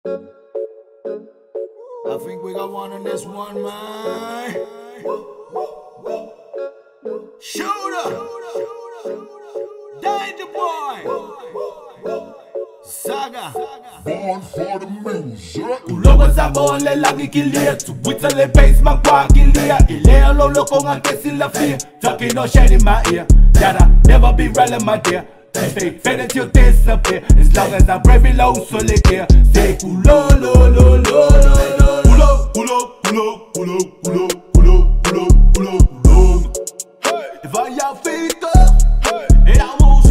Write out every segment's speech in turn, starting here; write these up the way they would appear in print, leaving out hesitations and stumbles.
I think we got one on this one, man. Shooter, Danger Boy, Saga. Born for the music. Ulogo sa bole lagi kilia, Twitter le base magwa kilia. Ileo lo loko ngante sila fear. Talking no shade in my ear. Gotta never be relevant, my dear. Fade until disappear. As long as I'm brave below, so lick here. Say ulo lo lo lo lo lo. Ulo ulo ulo ulo ulo ulo ulo ulo ulo. If I y'all feet up, and I'm on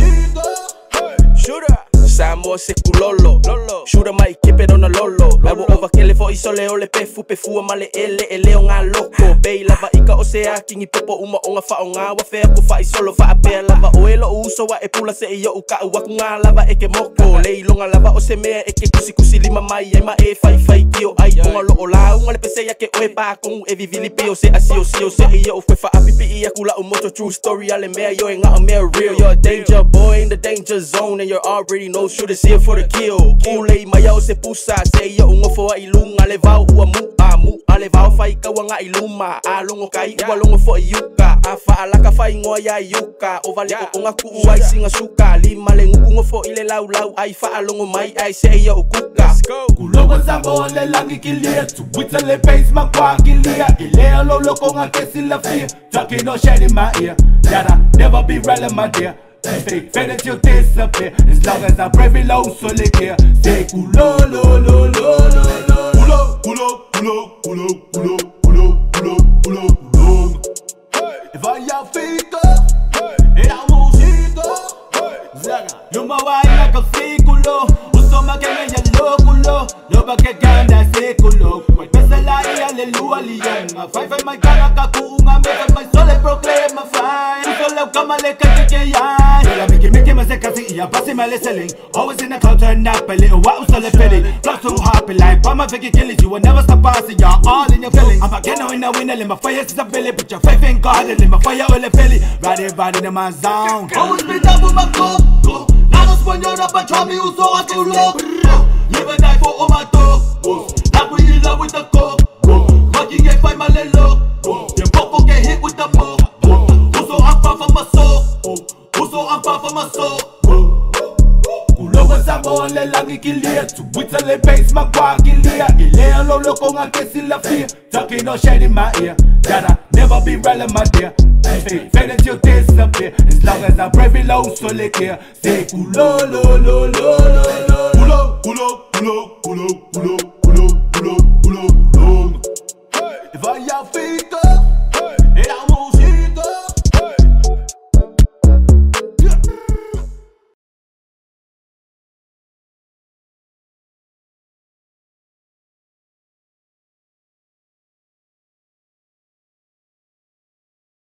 Shooter, Samo se kulolo. Shooter might keep it on a lolo. Lavo over kele fo isole ole pefu male ele nga loko. Bay lava ika o se aking ipopo uma onga fa onga wa fe ko fa isolo fa apel lava oelo uso wa epula se iyo uka wa kunga lava eke moko. Lei longa lava o se me eke kusi lima mai ai ma e fai kio ai onga lo ola unga le pese ya ke oe pa kong e vivili pio se asio se iyo o fa apipi ia kula umoto true story ale me yo nga o me real. You're a danger boy in the danger zone and you already know shooters here for the kill. Kulei maya o se pusa se iyo unga fo ilunga le vau ua mu ale vau fai ka wanga iluma alongo kai ua longo fo yuka afa alaka fai ngoa ya yuka o vale o nga ku ai singa suka lima le ngukungo fo ile lau ai fa alongo mai ai se iyo ukuka Ulogo sa bole lagi kilia, Twitter le base magwa kilia. Ileo lo loko ngante sila fear. Talking no shade in my ear. Gotta never be relevant, my dear. Fade until disappear. As long as I'm brave below, so lick here. Say ulo lo lo lo lo lo. Ulo ulo ulo ulo ulo ulo ulo ulo ulo. If I y'all feet up, and I'm on Zaga. You my wife like a fikulo. Uso makenge ya lokulo. Loba ke ganda sekulo. Kwa pesa la ya lelua liyanga. Fai my kanga kakuunga. Make my soul proclaim my fine. Uso lau kama le katike ya. Ila miki masekasi iya pasi male selling. Always in the cloud turn up a little while so le pity. Flow so happy like Bama fiki killing. You will never stop passing. You're all in your feelings. I'm a ghetto in the winner. Let my fire is a belly. Put your faith in God and let my fire all the belly. Ride in my zone. Always be down with my cup. Nada española pa' chami uso a tu loco. Live and die for all my dogs. Like we in love with the coke. Fucking get fight my little. Then popo get hit with the mug. Uso I'm far from my soul. Uso I'm far from my soul. Ulogo sa bole lagi kilia, Twitter le base magwa kilia. Ileo lo loko ngante sila fear. Talking no shade in my ear. Gotta never be relevant, my dear. Fade until disappear. As long as I'm brave below, so lick here. Say ulo lo lo lo lo lo. Ulo ulo ulo ulo ulo ulo ulo ulo ulo. If I y'all feet up.